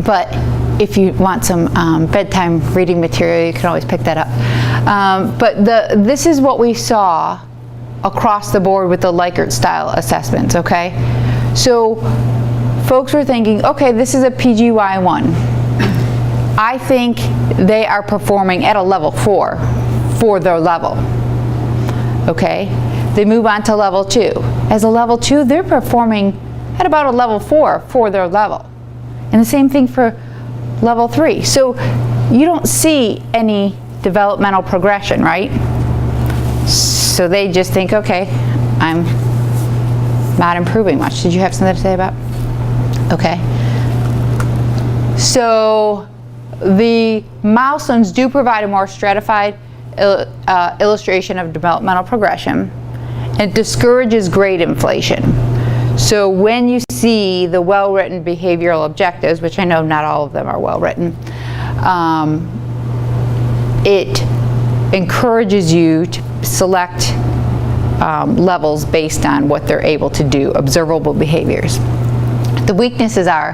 But if you want some bedtime reading material, you can always pick that up. But this is what we saw across the board with the Likert style assessments, okay? So folks were thinking, okay, this is a PGY1. I think they are performing at a level 4 for their level, okay? They move on to level 2. As a level 2, they're performing at about a level 4 for their level. And the same thing for level 3. So you don't see any developmental progression, right? So they just think, okay, I'm not improving much. Did you have something to say about? Okay. So the milestones do provide a more stratified illustration of developmental progression. It discourages grade inflation. So when you see the well-written behavioral objectives, which I know not all of them are well-written, it encourages you to select levels based on what they're able to do, observable behaviors. The weaknesses are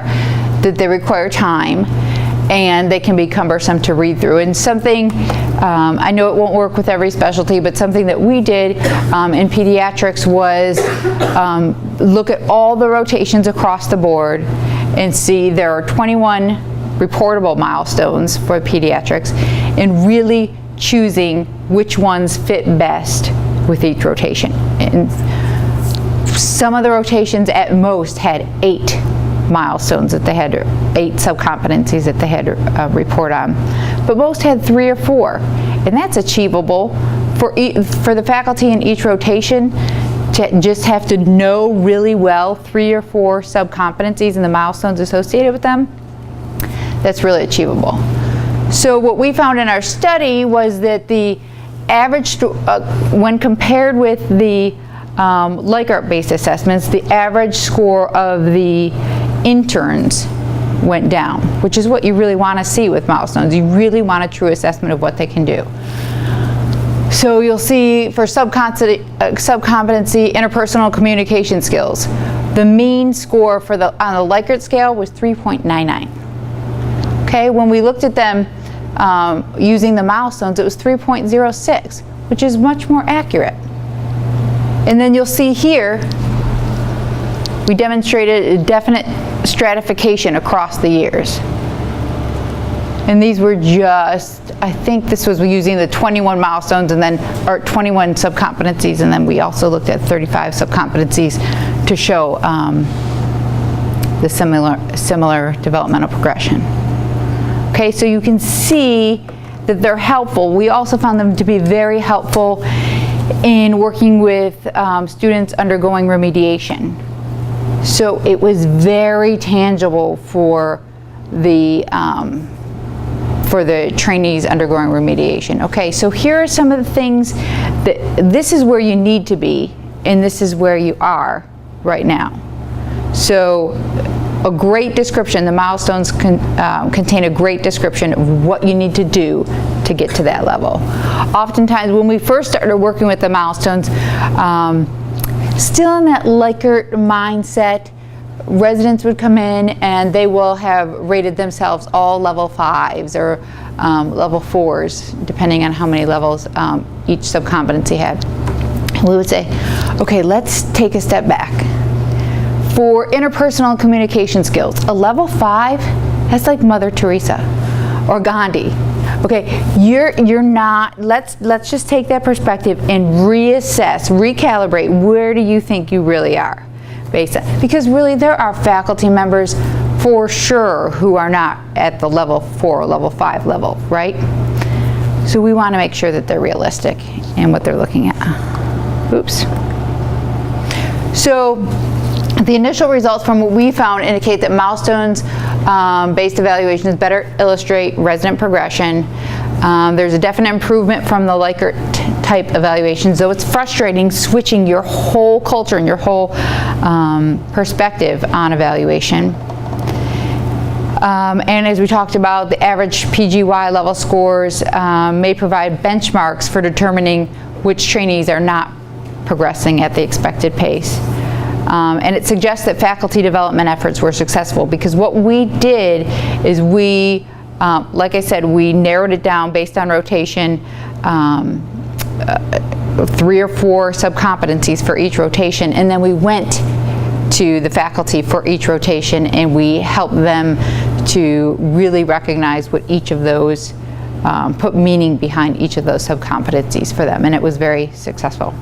that they require time and they can be cumbersome to read through. And something, I know it won't work with every specialty, but something that we did in pediatrics was look at all the rotations across the board and see there are 21 reportable milestones for pediatrics, and really choosing which ones fit best with each rotation. And some of the rotations at most had 8 milestones that they had, 8 subcompetencies that they had to report on, but most had 3 or 4, and that's achievable for the faculty in each rotation to just have to know really well 3 or 4 subcompetencies and the milestones associated with them. That's really achievable. So what we found in our study was that the average, when compared with the Likert-based assessments, the average score of the interns went down, which is what you really want to see with milestones. You really want a true assessment of what they can do. So you'll see for subcompetency, interpersonal communication skills, the mean score for on the Likert scale was 3.99. Okay, when we looked at them using the milestones, it was 3.06, which is much more accurate. And then you'll see here, we demonstrated a definite stratification across the years. And these were just, I think this was using the 21 milestones and then, or 21 subcompetencies, and then we also looked at 35 subcompetencies to show the similar developmental progression. Okay, so you can see that they're helpful. We also found them to be very helpful in working with students undergoing remediation. So it was very tangible for the trainees undergoing remediation. Okay, so here are some of the things that, this is where you need to be, and this is where you are right now. So a great description, the milestones contain a great description of what you need to do to get to that level. Oftentimes when we first started working with the milestones, still in that Likert mindset, residents would come in and they will have rated themselves all level 5s or level 4s, depending on how many levels each subcompetency had. And we would say, okay, let's take a step back. For interpersonal communication skills, a level 5, that's like Mother Teresa or Gandhi. Okay, you're not, let's just take that perspective and reassess, recalibrate, where do you think you really are? Based on, because really there are faculty members for sure who are not at the level 4 or level 5 level, right? So we want to make sure that they're realistic in what they're looking at. Oops. So the initial results from what we found indicate that milestones based evaluations better illustrate resident progression. There's a definite improvement from the Likert type evaluations, though it's frustrating switching your whole culture and your whole perspective on evaluation. And as we talked about, the average PGY level scores may provide benchmarks for determining which trainees are not progressing at the expected pace. And it suggests that faculty development efforts were successful, because what we did is we, like I said, we narrowed it down based on rotation, 3 or 4 subcompetencies for each rotation, and then we went to the faculty for each rotation and we helped them to really recognize what each of those, put meaning behind each of those subcompetencies for them, and it was very successful.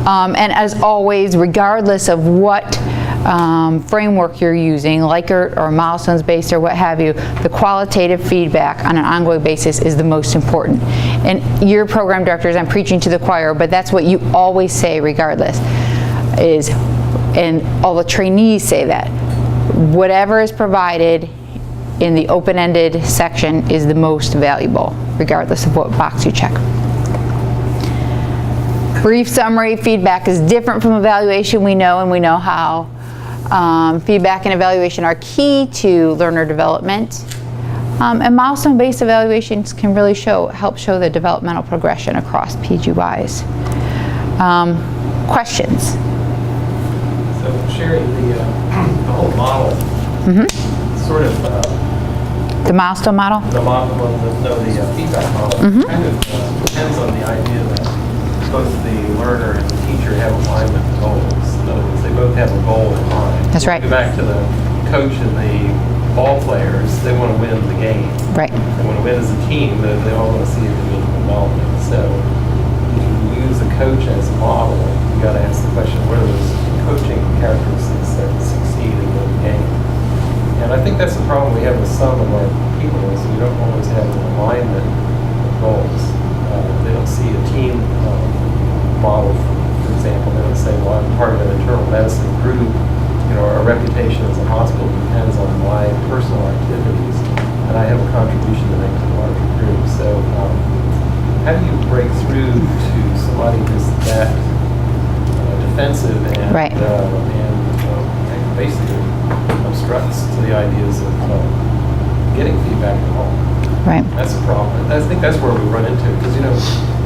And as always, regardless of what framework you're using, Likert or milestones based or what have you, the qualitative feedback on an ongoing basis is the most important. And your program directors, I'm preaching to the choir, but that's what you always say regardless, is, and all the trainees say that, whatever is provided in the open-ended section is the most valuable, regardless of what box you check. Brief summary, feedback is different from evaluation, we know, and we know how. Feedback and evaluation are key to learner development. And milestone-based evaluations can really help show the developmental progression across PGYs. Questions? So Sherry, the whole model, sort of The milestone model? the model, the feedback model, kind of depends on the idea that both the learner and the teacher have alignment goals. In other words, they both have a goal in mind. That's right. Go back to the coach and the ball players, they want to win the game. Right. They want to win as a team, but they all want to see individual development. So if you use a coach as a model, you got to ask the question, what are those coaching characteristics that succeed in the game? And I think that's the problem we have with some of our people, is we don't always have an alignment of goals. They don't see a team model, for example. They don't say, well, I'm part of an internal medicine group. You know, our reputation as a hospital depends on my personal activities, and I have a contribution to make to the larger group. So how do you break through to somebody who's that defensive and, Right. and basically obstructs to the ideas of getting feedback at all. Right. That's a problem. I think that's where we run into it, because,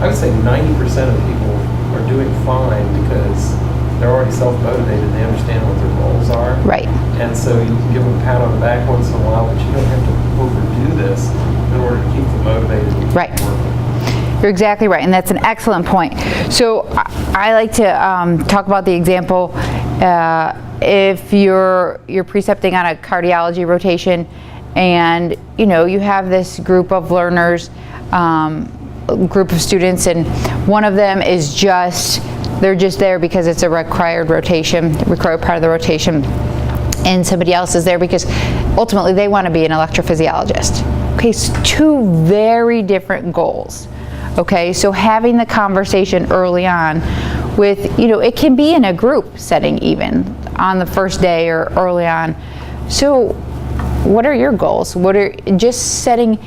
I would say 90% of people are doing fine because they're already self-motivated, they understand what their goals are. Right. And so you can give them a pat on the back once in a while, but you don't have to overdo this in order to keep them motivated and keep Right. working. You're exactly right, and that's an excellent point. So I like to talk about the example, if you're precepting on a cardiology rotation, and you have this group of learners, group of students, and one of them is they're just there because it's a required part of the rotation, and somebody else is there because ultimately they want to be an electrophysiologist. Okay, so two very different goals. Okay, so having the conversation early on with, it can be in a group setting even on the first day or early on. So what are your goals? What are just setting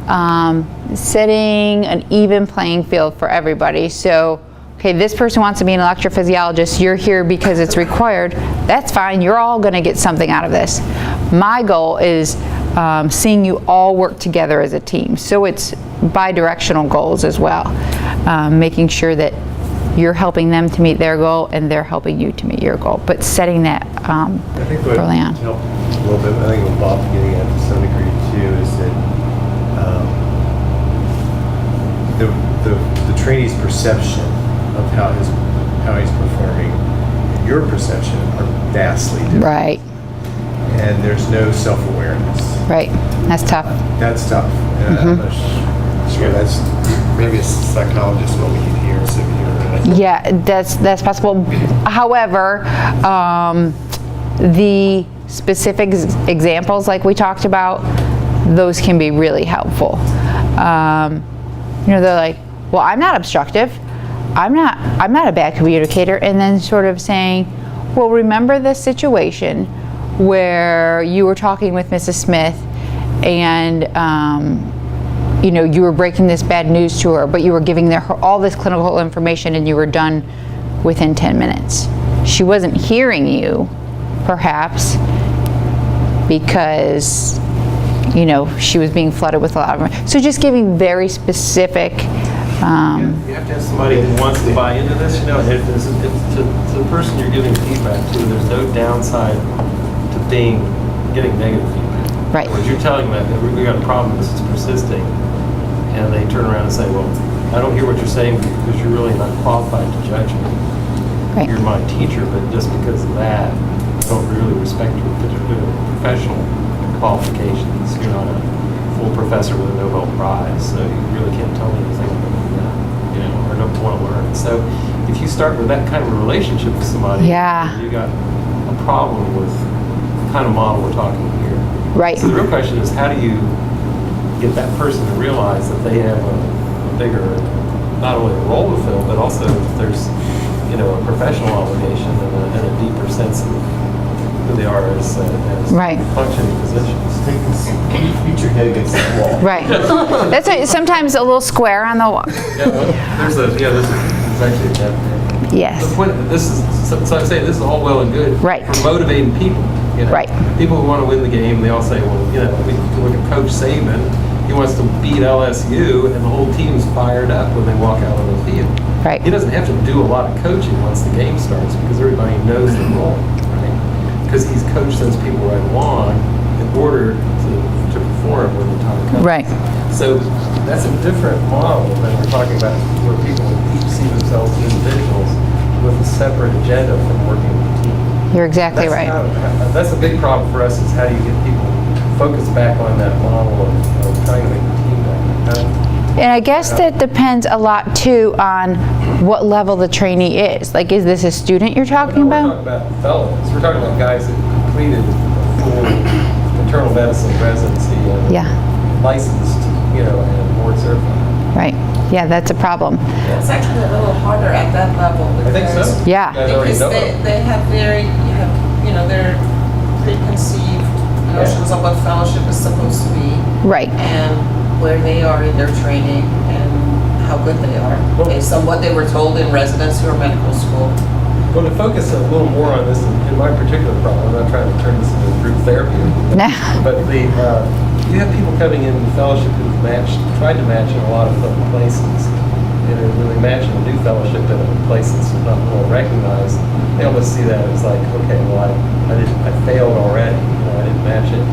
an even playing field for everybody. So, okay, this person wants to be an electrophysiologist. You're here because it's required. That's fine. You're all going to get something out of this. My goal is seeing you all work together as a team. So it's bi-directional goals as well, making sure that you're helping them to meet their goal and they're helping you to meet your goal, but setting that I think what early on. helped a little bit, I think what Bob's getting at to some degree too, is that the trainee's perception of how he's performing and your perception are vastly different. Right, And there's no self-awareness. right. That's tough. That's tough. And I'm not sure that's, maybe a psychologist what we need here, so you're Yeah, that's possible. However, the specific examples like we talked about, those can be really helpful. They're like, well, I'm not obstructive. I'm not a bad communicator. And then sort of saying, well, remember this situation where you were talking with Mrs. Smith and you were breaking this bad news to her, but you were giving her all this clinical information and you were done within 10 minutes. She wasn't hearing you, perhaps, because she was being flooded with a lot of. So just giving very specific. You have to have somebody who wants to buy into this, and if to the person you're giving feedback to, there's no downside to getting negative feedback. Right. Whereas you're telling them that we got a problem, this is persisting, and they turn around and say, well, I don't hear what you're saying because you're really not qualified to judge me. Right. You're my teacher, but just because of that, I don't really respect your particular professional qualifications. You're not a full professor with a Nobel Prize, so you really can't tell me anything or don't want to learn. So if you start with that kind of a relationship with somebody, Yeah. you got a problem with the kind of model we're talking here. Right. So the real question is, how do you get that person to realize that they have a bigger, not only a role to fill, but also there's a professional obligation and a deeper sense of who they are as Right. functioning physicians. beat your head against the wall. Right. That's sometimes a little square on the wall. There's actually that. Yes. The point of this is, so I'm saying this is all well and good Right. for motivating people. Right. People who want to win the game, they all say, well, we can look at Coach Saban. He wants to beat LSU, and the whole team's fired up when they walk out on the field. Right. He doesn't have to do a lot of coaching once the game starts because everybody knows the role, right? Because he's coached those people right along in order to perform when the time comes. Right. So that's a different model than we're talking about, where people each see themselves as individuals with a separate agenda from working with a team. You're exactly right. That's a big problem for us, is how do you get people focused back on that model of trying to make the team better. And I guess that depends a lot too on what level the trainee is. Like, is this a student you're talking We're about? talking about fellows. We're talking about guys that completed a full internal medicine residency and Yeah. licensed, and board certified. Right. Yeah, that's a problem. It's actually a little harder at that level. I think so. because- Yeah. You guys already Because know it. they have their preconceived notions of what fellowship is supposed to be Right. and where they are in their training and how good they are, based on what they were told in residency or medical school. Well, to focus a little more on this in my particular problem, I'm not trying to turn this into group therapy, but you have people coming in fellowship who've tried to match in a lot of places, and when they match in a new fellowship in a place that's not well recognized, they almost see that as like, okay, well, I failed already. I didn't match it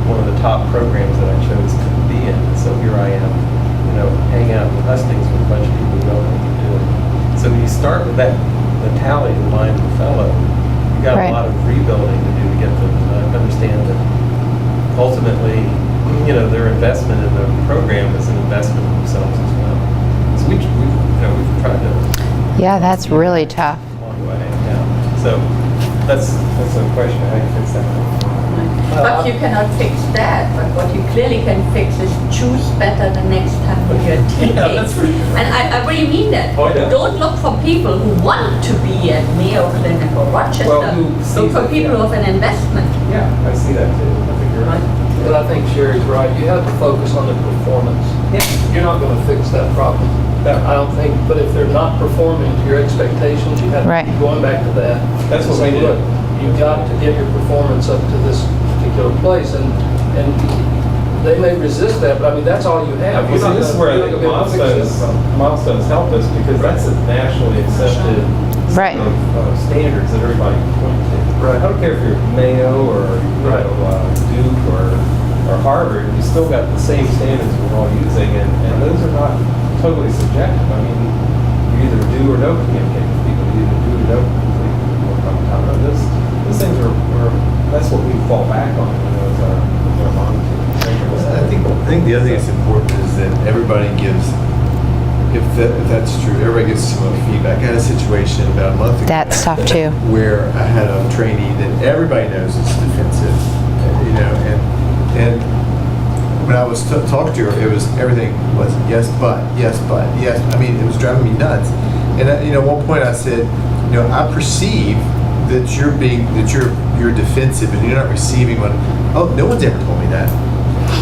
one of the top programs that I chose to be in, so here I am, hanging out in hustings with a bunch of people who don't know what they're doing. So when you start with that mentality in mind of the fellow, you got Right. a lot of rebuilding to do to get them to understand that ultimately, their investment in the program is an investment in themselves as well. So we've tried to Yeah, that's really tough. along the way. Yeah. So that's a question how you fix that. But you cannot fix that, but what you clearly can fix is choose better the next time when you're teaching. that's for sure. And I really mean that. Oh, yeah. Don't look for people who want to be at Mayo Clinic or Rochester. Well, who sees Look for it, people yeah. with an investment. Yeah, I see that too. I think you're right. But I think Sherry's right. You have to focus on the performance. Yeah. You're not going to fix that problem. No. I don't think. But if they're not performing to your expectations, you have to Right. keep going back to that. That's what Say, we do. look, you've got to get your performance up to this particular place, and they may resist that. But I mean, that's all you have. Well, see, this is where I You're think not gonna be able to fix that problem. milestones help us because that's a nationally accepted Right. of standards that everybody can point to. Right. I don't care if you're Mayo or Duke or Harvard, you still got the same standards we're all using, and those are not totally subjective. I mean, you either do or don't communicate with people. You either do or don't complete work on time. Those things are that's what we fall back on. As our monitoring. I think the other thing that's important is that everybody gives, if that's true, everybody gives similar feedback. I had a situation about a month ago. That's tough too. Where I had a trainee that everybody knows is defensive, and when I was talking to her, it was everything was yes, but. I mean, it was driving me nuts. And at one point I said, I perceive that you're defensive and you're not receiving one. Oh, no one's ever told me that.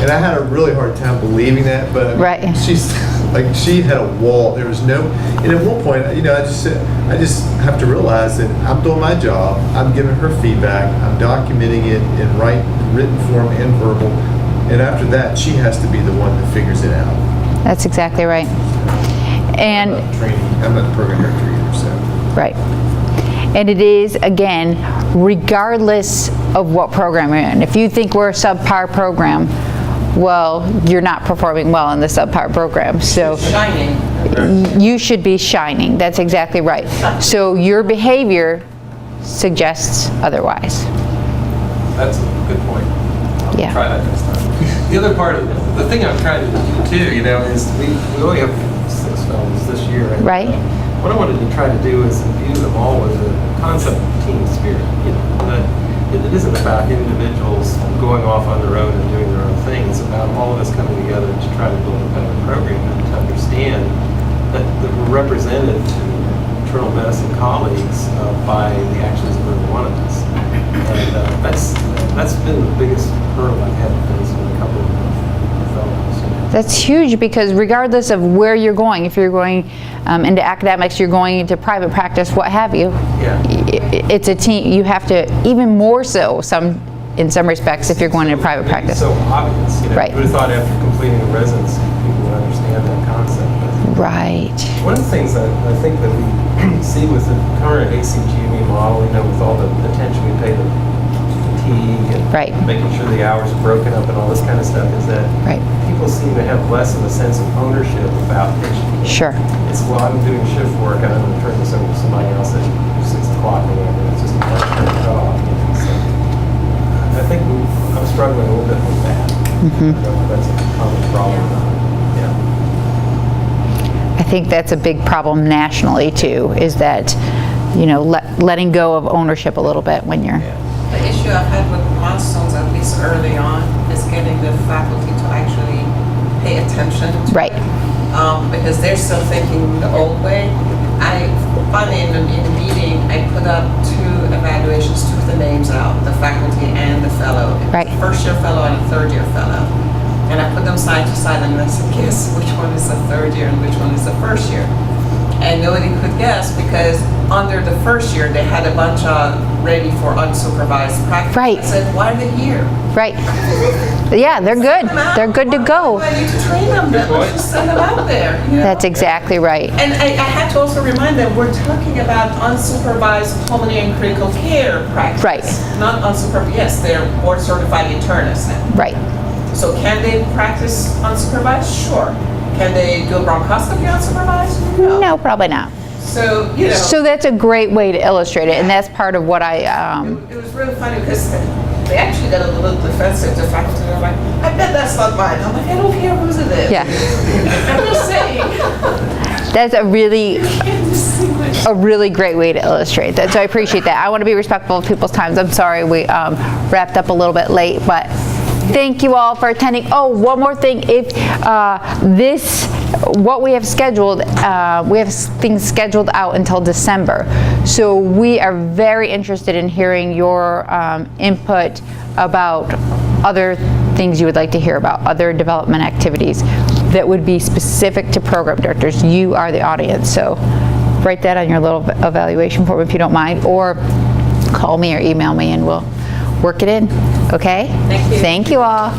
And I had a really hard time believing that, but I mean, Right. she's like, she had a wall. There was no, and at one point, I just said, I just have to realize that I'm doing my job. I'm giving her feedback. I'm documenting it in written form and verbal. And after that, she has to be the one that figures it out. That's exactly right. And I'm not the program director either, so. right. And it is, again, regardless of what program you're in. If you think we're a subpar program, well, you're not performing well in the subpar program. So Shining. you should be shining. That's exactly right. So your behavior suggests otherwise. That's a good point. I'll Yeah. try that next time. The other part of the thing I'm trying to do too, is we only have 6 fellows this year. And, Right. What I wanted to try to do is imbue them all with a concept of team spirit. That it isn't about individuals going off on their own and doing their own thing. It's about all of us coming together to try to build a better program and to understand that we're represented to internal medicine colleagues by the actions of every one of us. And that's been the biggest hurdle I've had to face with a couple of fellows. That's huge because regardless of where you're going, if you're going into academics, you're going into private practice, what have you, Yeah. it's a team. You have to, even more so in some respects, if you're going into private practice. It's so obvious. Right. You would have thought after completing a residency, people would understand that concept. But Right. one of the things that I think that we see with the current ACGME model, with all the attention we pay to fatigue and Right. making sure the hours are broken up and all this kind of stuff, is that Right. people seem to have less of a sense of ownership about patient care. Sure. It's, well, I'm doing shift work and I'm going to turn this over to somebody else at 6 o'clock or whatever. It's just a one-turn job. So I think I'm struggling a little bit with that. I don't know if that's a common problem or not. Yeah. I think that's a big problem nationally too, is that, letting go of ownership a little bit when you're, The issue I've had with milestones, at least early on, is getting the faculty to actually pay attention to right. because they're still thinking the old way. Finally in the meeting, I put up 2 evaluations, took the names out, the faculty and the fellow. Right. First year fellow and a third year fellow. And I put them side to side and I said, guess which one is the third year and which one is the first year? And nobody could guess because under the first year, they had a bunch of ready for unsupervised practice. Right. I said, why are they here? Right. Yeah, they're good. They're good to go. I need to train them, let's just send them out there. You know? That's exactly right. And I had to also remind them, we're talking about unsupervised pulmonary and critical care practice. Right. Not unsupervised, yes, they're board certified internists now. Right. So can they practice unsupervised? Sure. Can they do a bronchoscopy unsupervised? No, probably not. So, you know. So that's a great way to illustrate it, and that's part of what I, It was really funny because they actually got a little defensive. The faculty were like, I bet that's not mine. I'm like, I don't care whose it is. yeah. I'm just saying. That's a really Can't distinguish. great way to illustrate that. So I appreciate that. I want to be respectful of people's times. I'm sorry we wrapped up a little bit late, but thank you all for attending. Oh, one more thing. If what we have scheduled, we have things scheduled out until December. So we are very interested in hearing your input about other things you would like to hear about, other development activities that would be specific to program directors. You are the audience, so write that on your little evaluation form if you don't mind, or call me or email me and we'll work it in. Okay? Thank you. Thank you all.